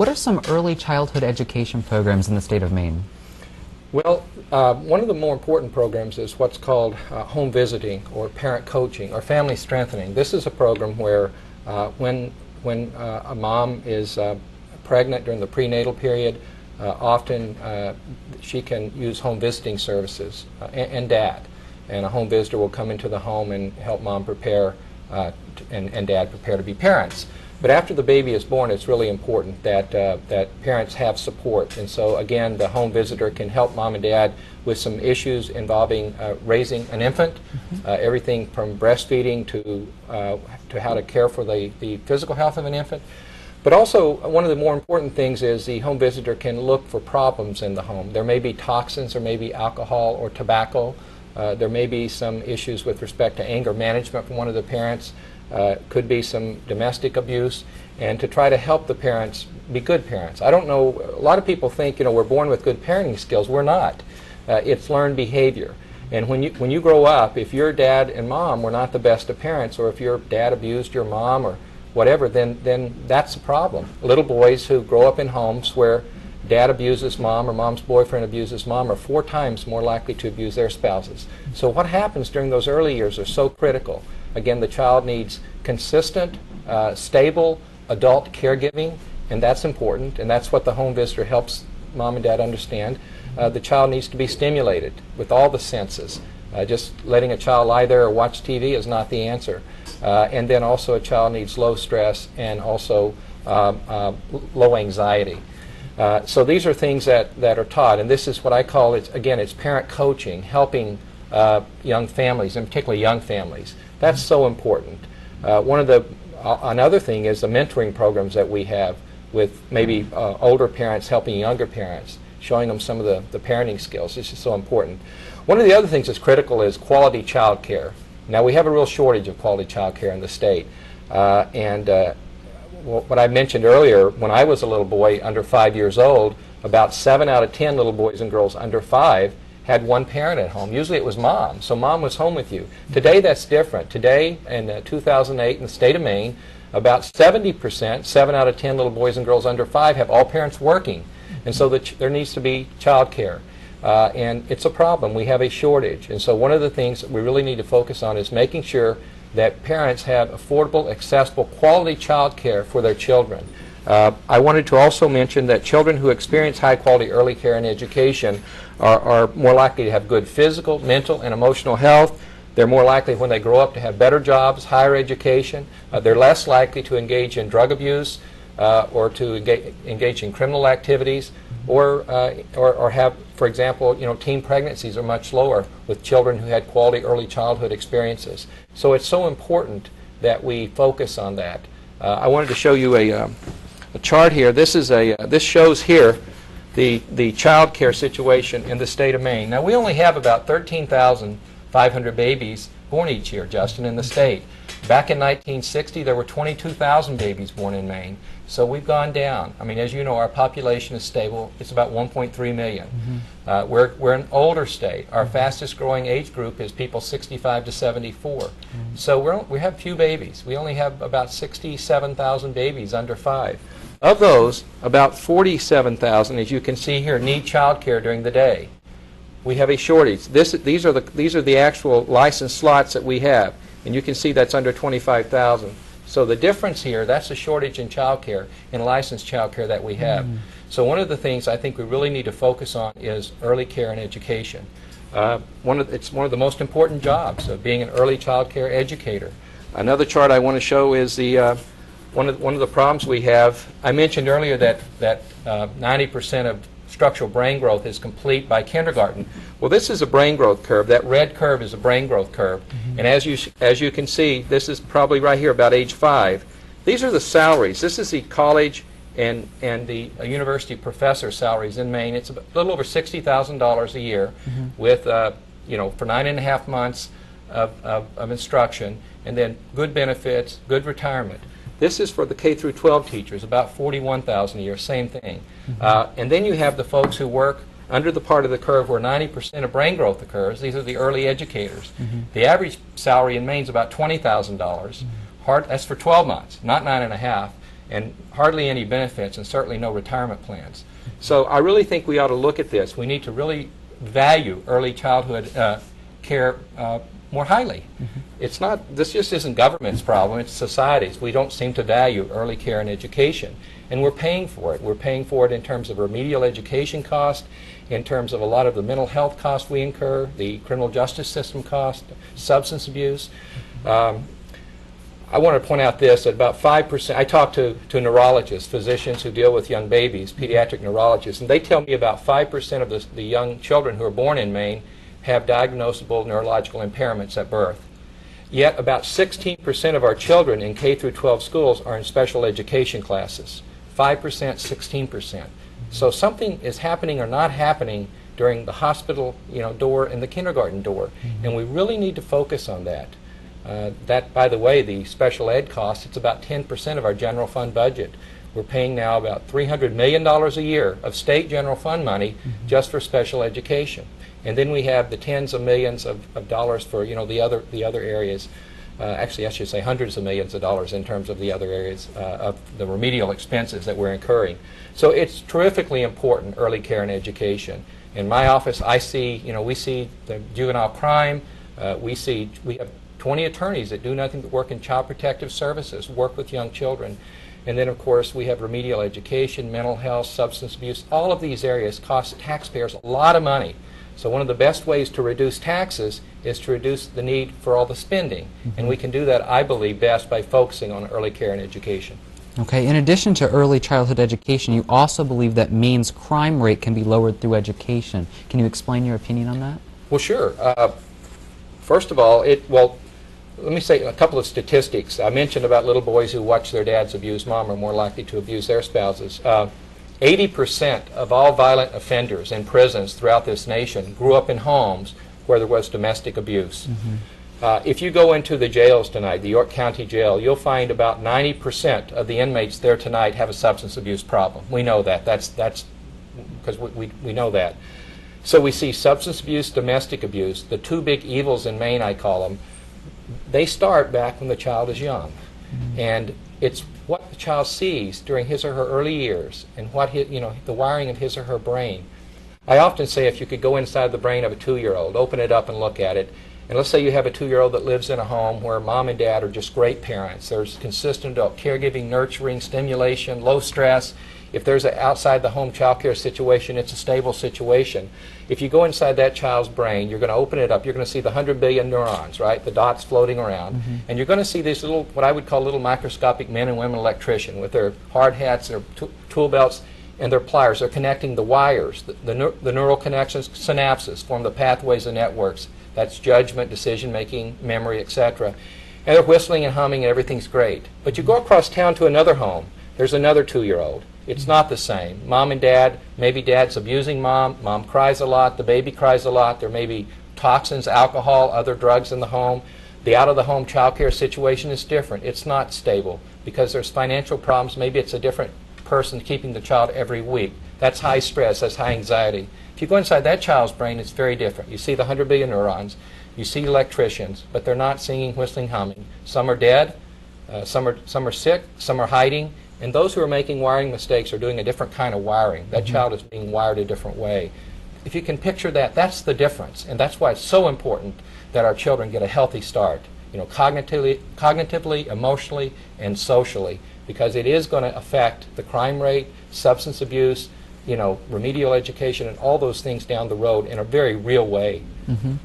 What are some early childhood education programs in the state of Maine? Well, one of the more important programs is what's called home visiting or parent coaching or family strengthening. This is a program where when a mom is pregnant during the prenatal period, often she can use home visiting services and dad. And a home visitor will come into the home and help mom prepare and dad prepare to be parents. But after the baby is born, it's really important that parents have support. And so, again, the home visitor can help mom and dad with some issues involving raising an infant, everything from breastfeeding to how to care for the physical health of an infant. But also, one of the more important things is the home visitor can look for problems in the home. There may be toxins, there may be alcohol or tobacco. There may be some issues with respect to anger management from one of the parents. Could be some domestic abuse, and to try to help the parents be good parents. I don't know, a lot of people think, you know, we're born with good parenting skills. We're not. It's learned behavior. And when you grow up, if your dad and mom were not the best of parents, or if your dad abused your mom or whatever, then that's a problem. Little boys who grow up in homes where dad abuses mom or mom's boyfriend abuses mom are 4 times more likely to abuse their spouses. So what happens during those early years are so critical. Again, the child needs consistent, stable adult caregiving, and that's important, and that's what the home visitor helps mom and dad understand. The child needs to be stimulated with all the senses. Just letting a child lie there or watch TV is not the answer. And then also a child needs low stress and also low anxiety. So these are things that are taught, and this is what I call, it's parent coaching, helping young families, and particularly young families. That's so important. Another thing is the mentoring programs that we have with maybe older parents helping younger parents, showing them some of the parenting skills. This is so important. One of the other things that's critical is quality child care. Now, we have a real shortage of quality child care in the state. What I mentioned earlier, when I was a little boy under 5 years old, about 7 out of 10 little boys and girls under 5 had one parent at home. Usually it was mom, so mom was home with you. Today that's different. Today, in 2008 in the state of Maine, about 70%, 7 out of 10 little boys and girls under 5, have all parents working. And so there needs to be child care. And it's a problem. We have a shortage. And so one of the things that we really need to focus on is making sure that parents have affordable, accessible, quality child care for their children. I wanted to also mention that children who experience high-quality early care and education are more likely to have good physical, mental, and emotional health. They're more likely when they grow up to have better jobs, higher education. They're less likely to engage in drug abuse or to engage in criminal activities or have, for example, teen pregnancies are much lower with children who had quality early childhood experiences. So it's so important that we focus on that. I wanted to show you a chart here. This shows here the child care situation in the state of Maine. Now, we only have about 13,500 babies born each year, Justin, in the state. Back in 1960, there were 22,000 babies born in Maine. So we've gone down. I mean, as you know, our population is stable. It's about 1.3 million. We're an older state. Our fastest growing age group is people 65 to 74. So we have few babies. We only have about 67,000 babies under 5. Of those, about 47,000, as you can see here, need child care during the day. We have a shortage. These are the actual licensed slots that we have, and you can see that's under 25,000. So the difference here, that's the shortage in child care, in licensed child care that we have. So one of the things I think we really need to focus on is early care and education. It's one of the most important jobs of being an early child care educator. Another chart I want to show is one of the problems we have. I mentioned earlier that 90% of structural brain growth is complete by kindergarten. Well, this is a brain growth curve. That red curve is a brain growth curve. And as you can see, this is probably right here about age 5. These are the salaries. This is the college and the university professor salaries in Maine. It's a little over $60,000 a year with, for 9.5 months of instruction, and then good benefits, good retirement. This is for the K through 12 teachers, about $41,000 a year, same thing. And then you have the folks who work under the part of the curve where 90% of brain growth occurs. These are the early educators. The average salary in Maine is about $20,000. That's for 12 months, not 9.5. and hardly any benefits, and certainly no retirement plans. So I really think we ought to look at this. We need to really value early childhood care more highly. It's not, this just isn't government's problem, it's society's. We don't seem to value early care and education, and we're paying for it. We're paying for it in terms of remedial education cost, in terms of a lot of the mental health costs we incur, the criminal justice system cost, substance abuse. I want to point out this, that about 5%, I talk to neurologists, physicians who deal with young babies, pediatric neurologists, and they tell me about 5% of the young children who are born in Maine have diagnosable neurological impairments at birth. Yet about 16% of our children in K through 12 schools are in special education classes. 5%, 16%. So something is happening or not happening during the hospital, door and the kindergarten door, and we really need to focus on that. That, by the way, the special ed cost, it's about 10% of our general fund budget. We're paying now about $300 million a year of state general fund money just for special education. And then we have the tens of millions of dollars for the other areas. Actually, I should say hundreds of millions of dollars in terms of the other areas of the remedial expenses that we're incurring. So it's terrifically important, early care and education. In my office, I see, we see the juvenile crime. We have 20 attorneys that do nothing but work in child protective services, work with young children. And then, of course, we have remedial education, mental health, substance abuse. All of these areas cost taxpayers a lot of money. So one of the best ways to reduce taxes is to reduce the need for all the spending. And we can do that, I believe, best by focusing on early care and education. Okay, in addition to early childhood education, you also believe that Maine's crime rate can be lowered through education. Can you explain your opinion on that? Well, sure. First of all, let me say a couple of statistics. I mentioned about little boys who watch their dads abuse mom are more likely to abuse their spouses. 80% of all violent offenders in prisons throughout this nation grew up in homes where there was domestic abuse. If you go into the jails tonight, the York County Jail, you'll find about 90% of the inmates there tonight have a substance abuse problem. We know that. That's because we know that. So we see substance abuse, domestic abuse, the two big evils in Maine, I call them. They start back when the child is young. And it's what the child sees during his or her early years and what the wiring of his or her brain. I often say if you could go inside the brain of a 2-year-old, open it up and look at it, and let's say you have a 2-year-old that lives in a home where mom and dad are just great parents. There's consistent adult caregiving, nurturing, stimulation, low stress. If there's an outside the home child care situation, it's a stable situation. If you go inside that child's brain, you're going to open it up, you're going to see the 100 billion neurons, right? The dots floating around. And you're going to see these little, what I would call little microscopic men and women electricians with their hard hats, their tool belts, and their pliers. They're connecting the wires, the neural connections, synapses, form the pathways and networks. That's judgment, decision-making, memory, etc. And they're whistling and humming and everything's great. But you go across town to another home, there's another 2-year-old. It's not the same. Mom and dad, maybe dad's abusing mom, mom cries a lot, the baby cries a lot, there may be toxins, alcohol, other drugs in the home. The out-of-the-home child care situation is different. It's not stable because there's financial problems. Maybe it's a different person keeping the child every week. That's high stress, that's high anxiety. If you go inside that child's brain, it's very different. You see the 100 billion neurons, you see electricians, but they're not singing, whistling, humming. Some are dead, some are sick, some are hiding, and those who are making wiring mistakes are doing a different kind of wiring. That child is being wired a different way. If you can picture that, that's the difference, and that's why it's so important that our children get a healthy start, cognitively, emotionally, and socially, because it is going to affect the crime rate, substance abuse, remedial education, and all those things down the road in a very real way.